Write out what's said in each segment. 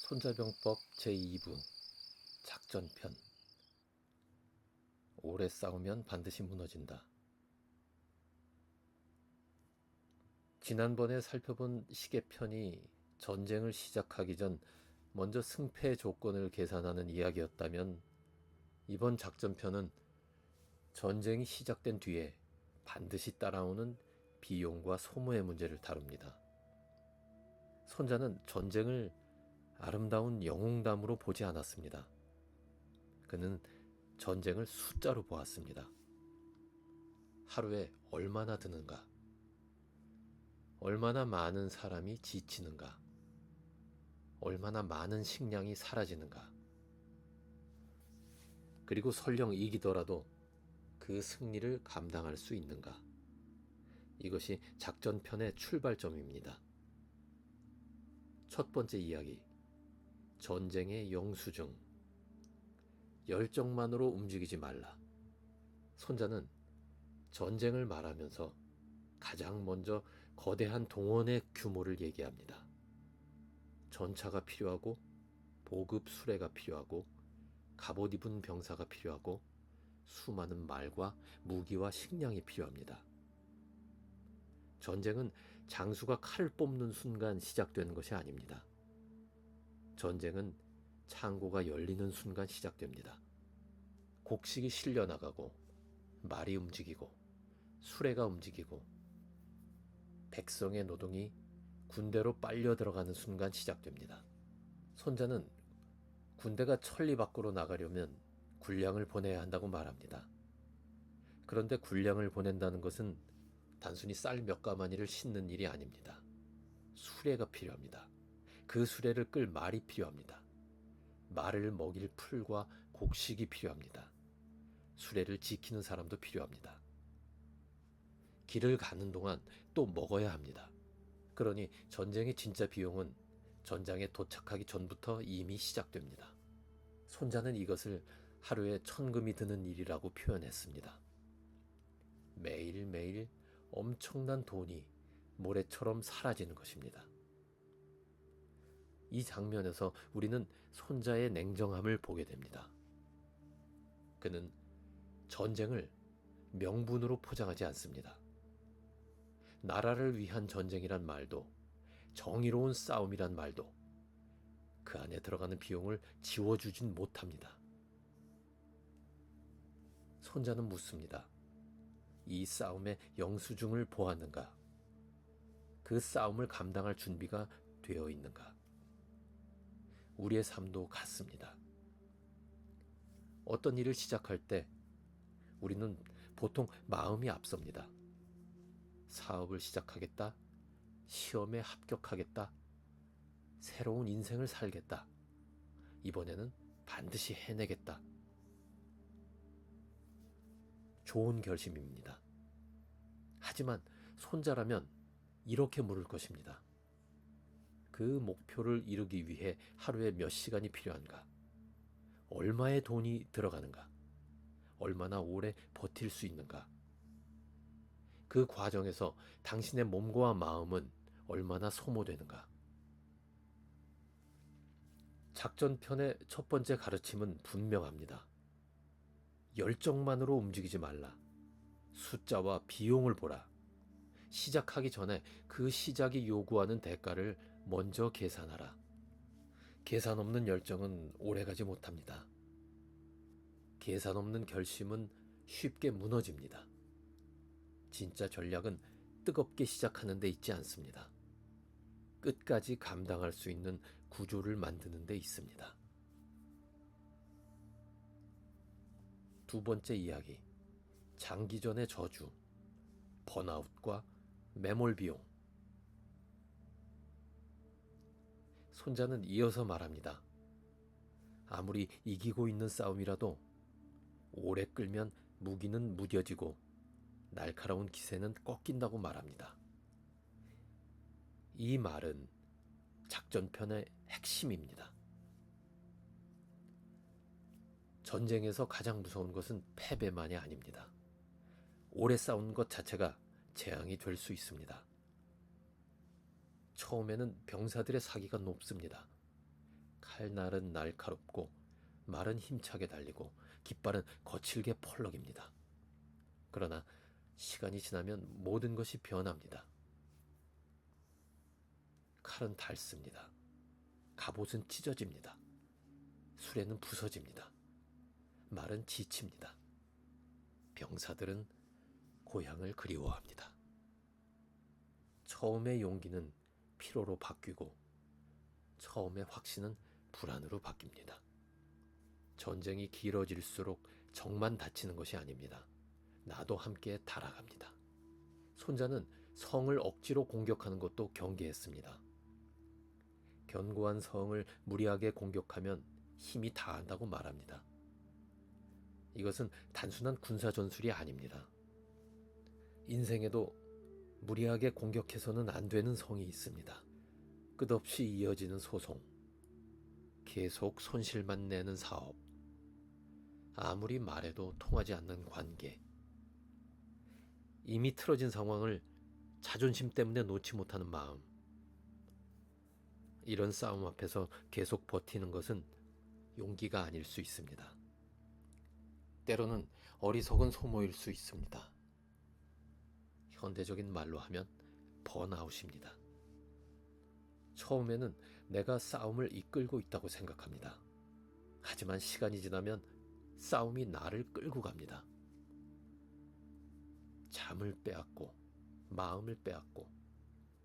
손자병법 제2부 작전편. 오래 싸우면 반드시 무너진다. 지난번에 살펴본 시계편이 전쟁을 시작하기 전 먼저 승패 조건을 계산하는 이야기였다면, 이번 작전편은 전쟁이 시작된 뒤에 반드시 따라오는 비용과 소모의 문제를 다룹니다. 손자는 전쟁을 아름다운 영웅담으로 보지 않았습니다. 그는 전쟁을 숫자로 보았습니다. 하루에 얼마나 드는가? 얼마나 많은 사람이 지치는가? 얼마나 많은 식량이 사라지는가? 그리고 설령 이기더라도 그 승리를 감당할 수 있는가? 이것이 작전편의 출발점입니다. 첫 번째 이야기, 전쟁의 영수증. 열정만으로 움직이지 말라. 손자는 전쟁을 말하면서 가장 먼저 거대한 동원의 규모를 얘기합니다. 전차가 필요하고, 보급 수레가 필요하고, 갑옷 입은 병사가 필요하고, 수많은 말과 무기와 식량이 필요합니다. 전쟁은 장수가 칼을 뽑는 순간 시작되는 것이 아닙니다. 전쟁은 창고가 열리는 순간 시작됩니다. 곡식이 실려나가고, 말이 움직이고, 수레가 움직이고, 백성의 노동이 군대로 빨려 들어가는 순간 시작됩니다. 손자는 군대가 천리 밖으로 나가려면 군량을 보내야 한다고 말합니다. 그런데 군량을 보낸다는 것은 단순히 쌀 몇 가마니를 싣는 일이 아닙니다. 수레가 필요합니다. 그 수레를 끌 말이 필요합니다. 말을 먹일 풀과 곡식이 필요합니다. 수레를 지키는 사람도 필요합니다. 길을 가는 동안 또 먹어야 합니다. 그러니 전쟁의 진짜 비용은 전장에 도착하기 전부터 이미 시작됩니다. 손자는 이것을 하루에 천금이 드는 일이라고 표현했습니다. 매일매일 엄청난 돈이 모래처럼 사라지는 것입니다. 이 장면에서 우리는 손자의 냉정함을 보게 됩니다. 그는 전쟁을 명분으로 포장하지 않습니다. 나라를 위한 전쟁이란 말도, 정의로운 싸움이란 말도 그 안에 들어가는 비용을 지워주진 못합니다. 손자는 묻습니다. 이 싸움의 영수증을 보았는가? 그 싸움을 감당할 준비가 되어 있는가? 우리의 삶도 같습니다. 어떤 일을 시작할 때 우리는 보통 마음이 앞섭니다. 사업을 시작하겠다, 시험에 합격하겠다, 새로운 인생을 살겠다, 이번에는 반드시 해내겠다. 좋은 결심입니다. 하지만 손자라면 이렇게 물을 것입니다. 그 목표를 이루기 위해 하루에 몇 시간이 필요한가? 얼마의 돈이 들어가는가? 얼마나 오래 버틸 수 있는가? 그 과정에서 당신의 몸과 마음은 얼마나 소모되는가? 작전편의 첫 번째 가르침은 분명합니다. 열정만으로 움직이지 말라. 숫자와 비용을 보라. 시작하기 전에 그 시작이 요구하는 대가를 먼저 계산하라. 계산 없는 열정은 오래가지 못합니다. 계산 없는 결심은 쉽게 무너집니다. 진짜 전략은 뜨겁게 시작하는 데 있지 않습니다. 끝까지 감당할 수 있는 구조를 만드는 데 있습니다. 두 번째 이야기, 장기전의 저주, 번아웃과 매몰 비용. 손자는 이어서 말합니다. 아무리 이기고 있는 싸움이라도 오래 끌면 무기는 무뎌지고 날카로운 기세는 꺾인다고 말합니다. 이 말은 작전편의 핵심입니다. 전쟁에서 가장 무서운 것은 패배만이 아닙니다. 오래 싸운 것 자체가 재앙이 될 수 있습니다. 처음에는 병사들의 사기가 높습니다. 칼날은 날카롭고 말은 힘차게 달리고 깃발은 거칠게 펄럭입니다. 그러나 시간이 지나면 모든 것이 변합니다. 칼은 닳습니다. 갑옷은 찢어집니다. 수레는 부서집니다. 말은 지칩니다. 병사들은 고향을 그리워합니다. 처음의 용기는 피로로 바뀌고 처음의 확신은 불안으로 바뀝니다. 전쟁이 길어질수록 적만 다치는 것이 아닙니다. 나도 함께 달아갑니다. 손자는 성을 억지로 공격하는 것도 경계했습니다. 견고한 성을 무리하게 공격하면 힘이 다한다고 말합니다. 이것은 단순한 군사 전술이 아닙니다. 인생에도 무리하게 공격해서는 안 되는 성이 있습니다. 끝없이 이어지는 소송, 계속 손실만 내는 사업, 아무리 말해도 통하지 않는 관계, 이미 틀어진 상황을 자존심 때문에 놓지 못하는 마음. 이런 싸움 앞에서 계속 버티는 것은 용기가 아닐 수 있습니다. 때로는 어리석은 소모일 수 있습니다. 현대적인 말로 하면 번아웃입니다. 처음에는 내가 싸움을 이끌고 있다고 생각합니다. 하지만 시간이 지나면 싸움이 나를 끌고 갑니다. 잠을 빼앗고 마음을 빼앗고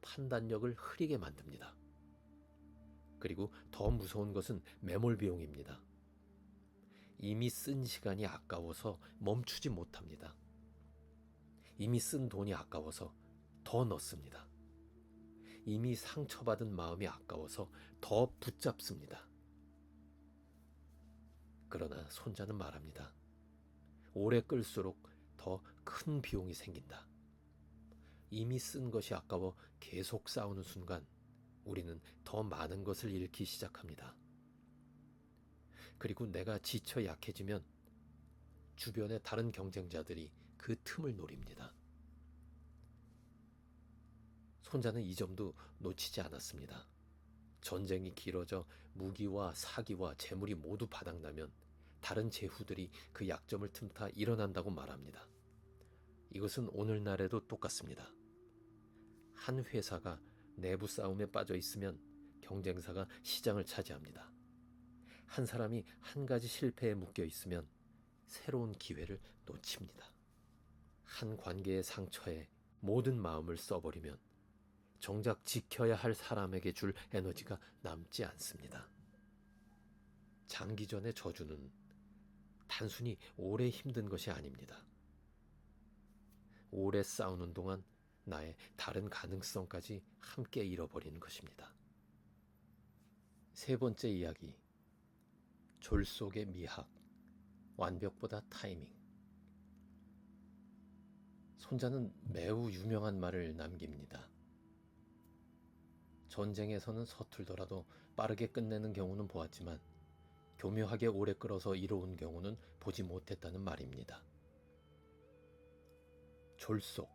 판단력을 흐리게 만듭니다. 그리고 더 무서운 것은 매몰 비용입니다. 이미 쓴 시간이 아까워서 멈추지 못합니다. 이미 쓴 돈이 아까워서 더 넣습니다. 이미 상처받은 마음이 아까워서 더 붙잡습니다. 그러나 손자는 말합니다. 오래 끌수록 더 큰 비용이 생긴다. 이미 쓴 것이 아까워 계속 싸우는 순간 우리는 더 많은 것을 잃기 시작합니다. 그리고 내가 지쳐 약해지면 주변의 다른 경쟁자들이 그 틈을 노립니다. 손자는 이 점도 놓치지 않았습니다. 전쟁이 길어져 무기와 사기와 재물이 모두 바닥나면 다른 제후들이 그 약점을 틈타 일어난다고 말합니다. 이것은 오늘날에도 똑같습니다. 한 회사가 내부 싸움에 빠져 있으면 경쟁사가 시장을 차지합니다. 한 사람이 한 가지 실패에 묶여 있으면 새로운 기회를 놓칩니다. 한 관계의 상처에 모든 마음을 써버리면 정작 지켜야 할 사람에게 줄 에너지가 남지 않습니다. 장기전의 저주는 단순히 오래 힘든 것이 아닙니다. 오래 싸우는 동안 나의 다른 가능성까지 함께 잃어버리는 것입니다. 세 번째 이야기, 졸 속의 미학, 완벽보다 타이밍. 손자는 매우 유명한 말을 남깁니다. 전쟁에서는 서툴더라도 빠르게 끝내는 경우는 보았지만 교묘하게 오래 끌어서 이뤄온 경우는 보지 못했다는 말입니다. 졸속.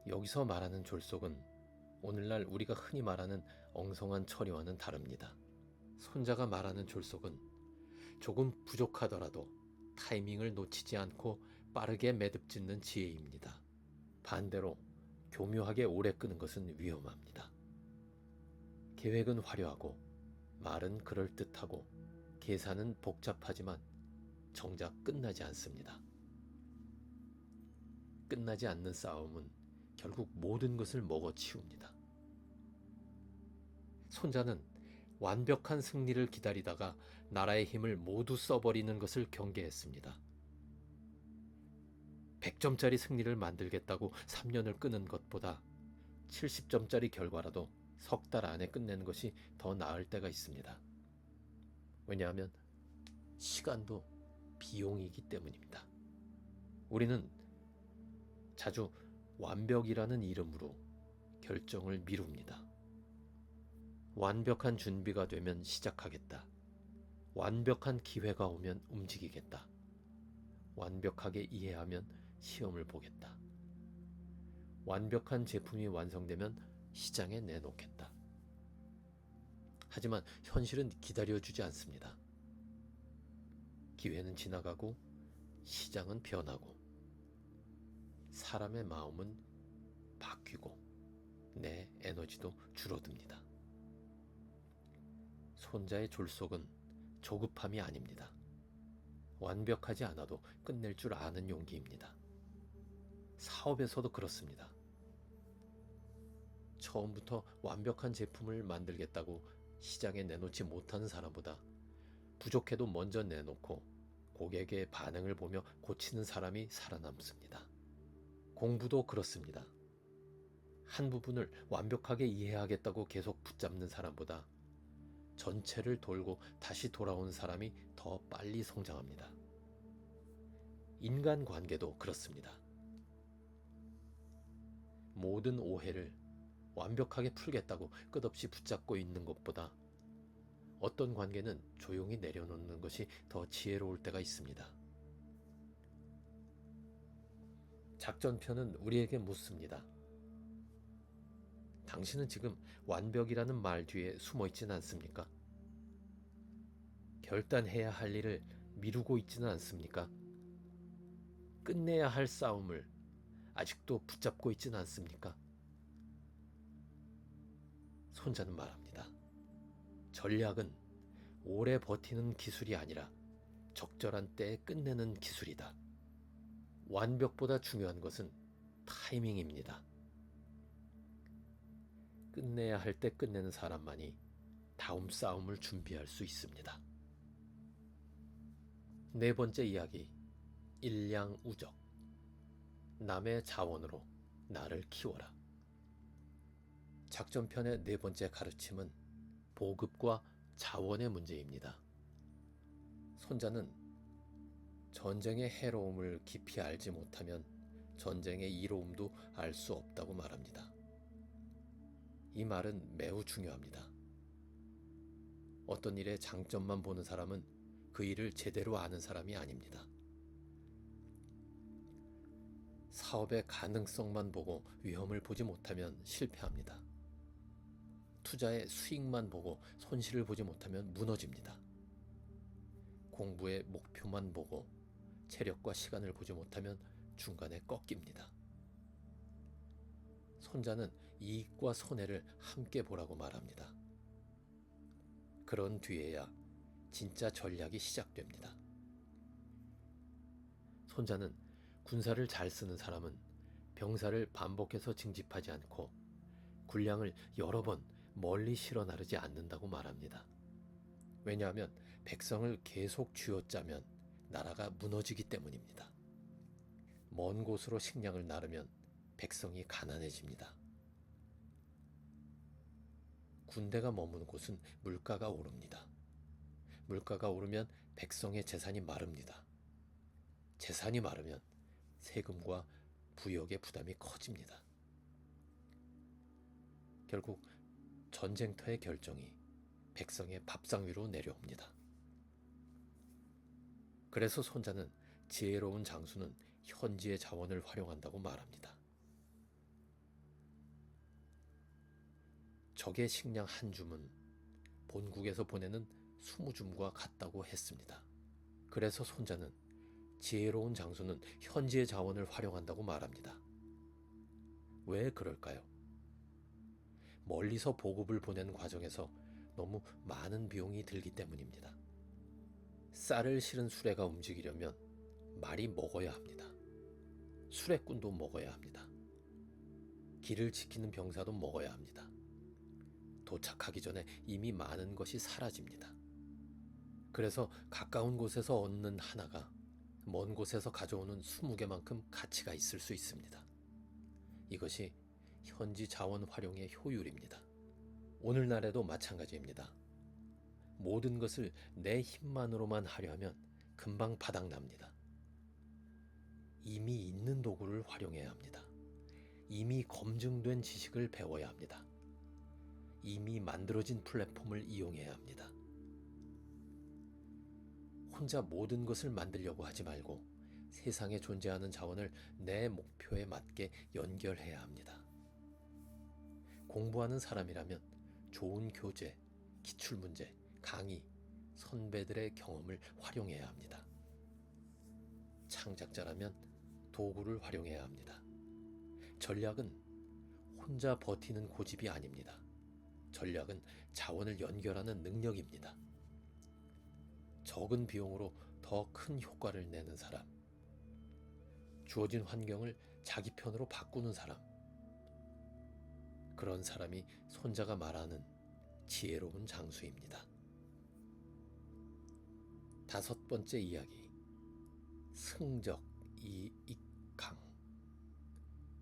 여기서 말하는 졸속은 오늘날 우리가 흔히 말하는 엉성한 처리와는 다릅니다. 손자가 말하는 졸속은 조금 부족하더라도 타이밍을 놓치지 않고 빠르게 매듭짓는 지혜입니다. 반대로 교묘하게 오래 끄는 것은 위험합니다. 계획은 화려하고 말은 그럴듯하고 계산은 복잡하지만 정작 끝나지 않습니다. 끝나지 않는 싸움은 결국 모든 것을 먹어치웁니다. 손자는 완벽한 승리를 기다리다가 나라의 힘을 모두 써버리는 것을 경계했습니다. 100점짜리 승리를 만들겠다고 3년을 끄는 것보다 70점짜리 결과라도 석 달 안에 끝내는 것이 더 나을 때가 있습니다. 왜냐하면 시간도 비용이기 때문입니다. 우리는 자주 완벽이라는 이름으로 결정을 미룹니다. 완벽한 준비가 되면 시작하겠다. 완벽한 기회가 오면 움직이겠다. 완벽하게 이해하면 시험을 보겠다. 완벽한 제품이 완성되면 시장에 내놓겠다. 하지만 현실은 기다려주지 않습니다. 기회는 지나가고 시장은 변하고 사람의 마음은 바뀌고 내 에너지도 줄어듭니다. 손자의 졸속은 조급함이 아닙니다. 완벽하지 않아도 끝낼 줄 아는 용기입니다. 사업에서도 그렇습니다. 처음부터 완벽한 제품을 만들겠다고 시장에 내놓지 못하는 사람보다 부족해도 먼저 내놓고 고객의 반응을 보며 고치는 사람이 살아남습니다. 공부도 그렇습니다. 한 부분을 완벽하게 이해하겠다고 계속 붙잡는 사람보다 전체를 돌고 다시 돌아온 사람이 더 빨리 성장합니다. 인간관계도 그렇습니다. 모든 오해를 완벽하게 풀겠다고 끝없이 붙잡고 있는 것보다 어떤 관계는 조용히 내려놓는 것이 더 지혜로울 때가 있습니다. 작전편은 우리에게 묻습니다. 당신은 지금 완벽이라는 말 뒤에 숨어 있지는 않습니까? 결단해야 할 일을 미루고 있지는 않습니까? 끝내야 할 싸움을 아직도 붙잡고 있지는 않습니까? 손자는 말합니다. 전략은 오래 버티는 기술이 아니라 적절한 때에 끝내는 기술이다. 완벽보다 중요한 것은 타이밍입니다. 끝내야 할 때 끝내는 사람만이 다음 싸움을 준비할 수 있습니다. 네 번째 이야기, 일양우적. 남의 자원으로 나를 키워라. 작전편의 네 번째 가르침은 보급과 자원의 문제입니다. 손자는 전쟁의 해로움을 깊이 알지 못하면 전쟁의 이로움도 알 수 없다고 말합니다. 이 말은 매우 중요합니다. 어떤 일의 장점만 보는 사람은 그 일을 제대로 아는 사람이 아닙니다. 사업의 가능성만 보고 위험을 보지 못하면 실패합니다. 투자의 수익만 보고 손실을 보지 못하면 무너집니다. 공부의 목표만 보고 체력과 시간을 보지 못하면 중간에 꺾입니다. 손자는 이익과 손해를 함께 보라고 말합니다. 그런 뒤에야 진짜 전략이 시작됩니다. 손자는 군사를 잘 쓰는 사람은 병사를 반복해서 징집하지 않고 군량을 여러 번 멀리 실어 나르지 않는다고 말합니다. 왜냐하면 백성을 계속 쥐어짜면 나라가 무너지기 때문입니다. 먼 곳으로 식량을 나르면 백성이 가난해집니다. 군대가 머무는 곳은 물가가 오릅니다. 물가가 오르면 백성의 재산이 마릅니다. 재산이 마르면 세금과 부역의 부담이 커집니다. 결국 전쟁터의 결정이 백성의 밥상 위로 내려옵니다. 그래서 손자는 지혜로운 장수는 현지의 자원을 활용한다고 말합니다. 적의 식량 한 줌은 본국에서 보내는 20줌과 같다고 했습니다. 그래서 손자는 지혜로운 장수는 현지의 자원을 활용한다고 말합니다. 왜 그럴까요? 멀리서 보급을 보내는 과정에서 너무 많은 비용이 들기 때문입니다. 쌀을 실은 수레가 움직이려면 말이 먹어야 합니다. 수레꾼도 먹어야 합니다. 길을 지키는 병사도 먹어야 합니다. 도착하기 전에 이미 많은 것이 사라집니다. 그래서 가까운 곳에서 얻는 하나가 먼 곳에서 가져오는 20개만큼 가치가 있을 수 있습니다. 이것이 현지 자원 활용의 효율입니다. 오늘날에도 마찬가지입니다. 모든 것을 내 힘만으로만 하려 하면 금방 바닥납니다. 이미 있는 도구를 활용해야 합니다. 이미 검증된 지식을 배워야 합니다. 이미 만들어진 플랫폼을 이용해야 합니다. 혼자 모든 것을 만들려고 하지 말고 세상에 존재하는 자원을 내 목표에 맞게 연결해야 합니다. 공부하는 사람이라면 좋은 교재, 기출문제, 강의, 선배들의 경험을 활용해야 합니다. 창작자라면 도구를 활용해야 합니다. 전략은 혼자 버티는 고집이 아닙니다. 전략은 자원을 연결하는 능력입니다. 적은 비용으로 더 큰 효과를 내는 사람, 주어진 환경을 자기 편으로 바꾸는 사람, 그런 사람이 손자가 말하는 지혜로운 장수입니다. 5번째 이야기, 승적 이익강.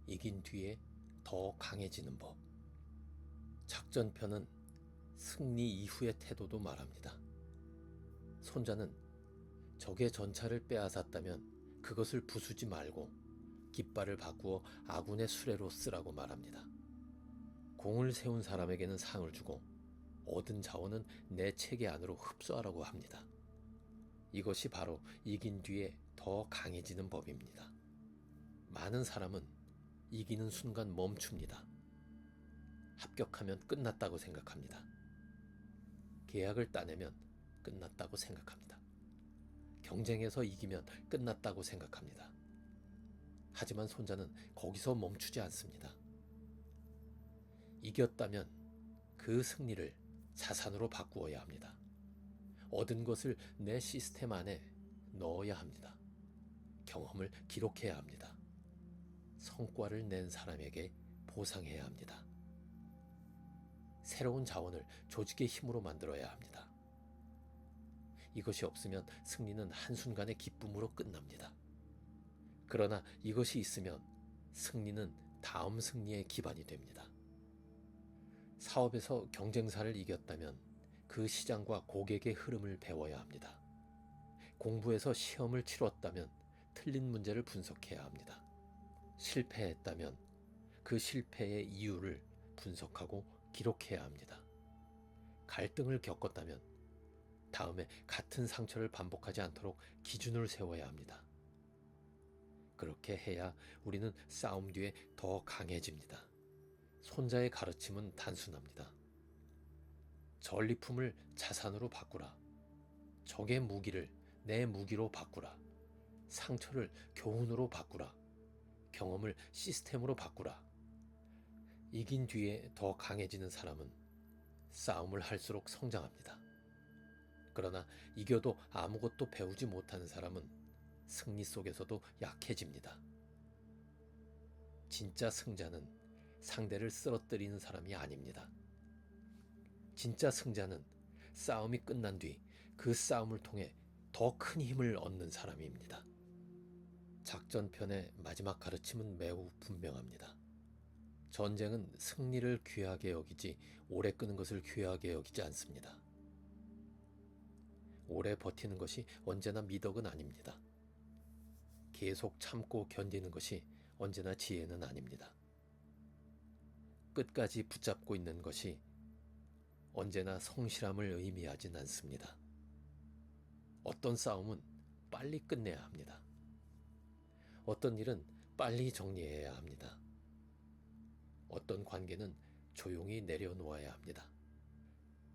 이긴 뒤에 더 강해지는 법. 작전편은 승리 이후의 태도도 말합니다. 손자는 적의 전차를 빼앗았다면 그것을 부수지 말고 깃발을 바꾸어 아군의 수레로 쓰라고 말합니다. 공을 세운 사람에게는 상을 주고 얻은 자원은 내 체계 안으로 흡수하라고 합니다. 이것이 바로 이긴 뒤에 더 강해지는 법입니다. 많은 사람은 이기는 순간 멈춥니다. 합격하면 끝났다고 생각합니다. 계약을 따내면 끝났다고 생각합니다. 경쟁에서 이기면 끝났다고 생각합니다. 하지만 손자는 거기서 멈추지 않습니다. 이겼다면 그 승리를 자산으로 바꾸어야 합니다. 얻은 것을 내 시스템 안에 넣어야 합니다. 경험을 기록해야 합니다. 성과를 낸 사람에게 보상해야 합니다. 새로운 자원을 조직의 힘으로 만들어야 합니다. 이것이 없으면 승리는 한순간의 기쁨으로 끝납니다. 그러나 이것이 있으면 승리는 다음 승리의 기반이 됩니다. 사업에서 경쟁사를 이겼다면 그 시장과 고객의 흐름을 배워야 합니다. 공부에서 시험을 치렀다면 틀린 문제를 분석해야 합니다. 실패했다면 그 실패의 이유를 분석하고 기록해야 합니다. 갈등을 겪었다면 다음에 같은 상처를 반복하지 않도록 기준을 세워야 합니다. 그렇게 해야 우리는 싸움 뒤에 더 강해집니다. 손자의 가르침은 단순합니다. 전리품을 자산으로 바꾸라. 적의 무기를 내 무기로 바꾸라. 상처를 교훈으로 바꾸라. 경험을 시스템으로 바꾸라. 이긴 뒤에 더 강해지는 사람은 싸움을 할수록 성장합니다. 그러나 이겨도 아무것도 배우지 못하는 사람은 승리 속에서도 약해집니다. 진짜 승자는 상대를 쓰러뜨리는 사람이 아닙니다. 진짜 승자는 싸움이 끝난 뒤 그 싸움을 통해 더 큰 힘을 얻는 사람입니다. 작전편의 마지막 가르침은 매우 분명합니다. 전쟁은 승리를 귀하게 여기지 오래 끄는 것을 귀하게 여기지 않습니다. 오래 버티는 것이 언제나 미덕은 아닙니다. 계속 참고 견디는 것이 언제나 지혜는 아닙니다. 끝까지 붙잡고 있는 것이 언제나 성실함을 의미하진 않습니다. 어떤 싸움은 빨리 끝내야 합니다. 어떤 일은 빨리 정리해야 합니다. 어떤 관계는 조용히 내려놓아야 합니다.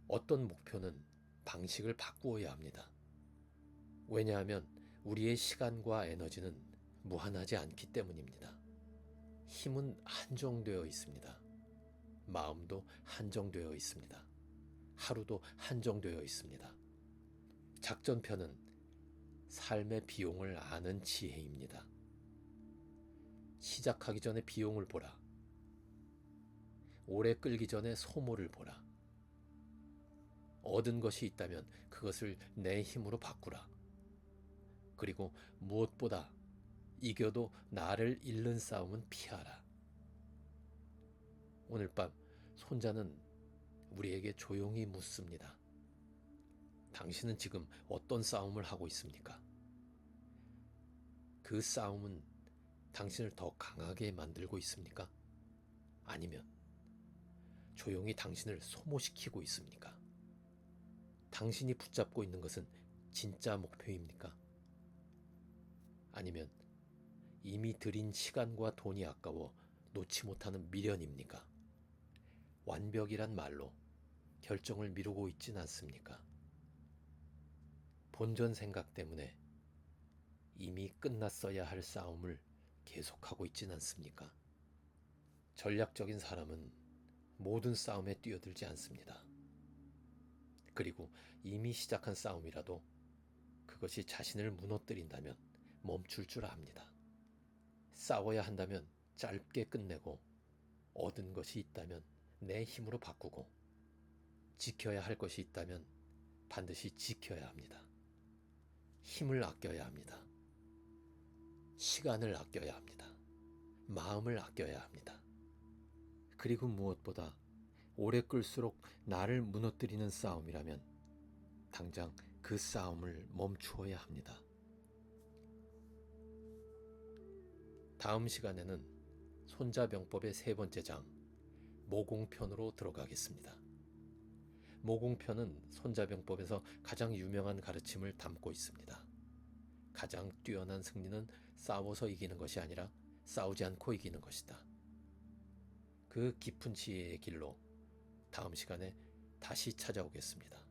어떤 목표는 방식을 바꾸어야 합니다. 왜냐하면 우리의 시간과 에너지는 무한하지 않기 때문입니다. 힘은 한정되어 있습니다. 마음도 한정되어 있습니다. 하루도 한정되어 있습니다. 작전편은 삶의 비용을 아는 지혜입니다. 시작하기 전에 비용을 보라. 오래 끌기 전에 소모를 보라. 얻은 것이 있다면 그것을 내 힘으로 바꾸라. 그리고 무엇보다 이겨도 나를 잃는 싸움은 피하라. 오늘 밤 손자는 우리에게 조용히 묻습니다. 당신은 지금 어떤 싸움을 하고 있습니까? 그 싸움은 당신을 더 강하게 만들고 있습니까? 아니면 조용히 당신을 소모시키고 있습니까? 당신이 붙잡고 있는 것은 진짜 목표입니까? 아니면 이미 들인 시간과 돈이 아까워 놓지 못하는 미련입니까? 완벽이란 말로 결정을 미루고 있진 않습니까? 본전 생각 때문에 이미 끝났어야 할 싸움을 계속하고 있진 않습니까? 전략적인 사람은 모든 싸움에 뛰어들지 않습니다. 그리고 이미 시작한 싸움이라도 그것이 자신을 무너뜨린다면 멈출 줄 압니다. 싸워야 한다면 짧게 끝내고 얻은 것이 있다면 내 힘으로 바꾸고 지켜야 할 것이 있다면 반드시 지켜야 합니다. 힘을 아껴야 합니다. 시간을 아껴야 합니다. 마음을 아껴야 합니다. 그리고 무엇보다 오래 끌수록 나를 무너뜨리는 싸움이라면 당장 그 싸움을 멈추어야 합니다. 다음 시간에는 손자병법의 세 번째 장, 모공편으로 들어가겠습니다. 모공편은 손자병법에서 가장 유명한 가르침을 담고 있습니다. 가장 뛰어난 승리는 싸워서 이기는 것이 아니라 싸우지 않고 이기는 것이다. 그 깊은 지혜의 길로 다음 시간에 다시 찾아오겠습니다.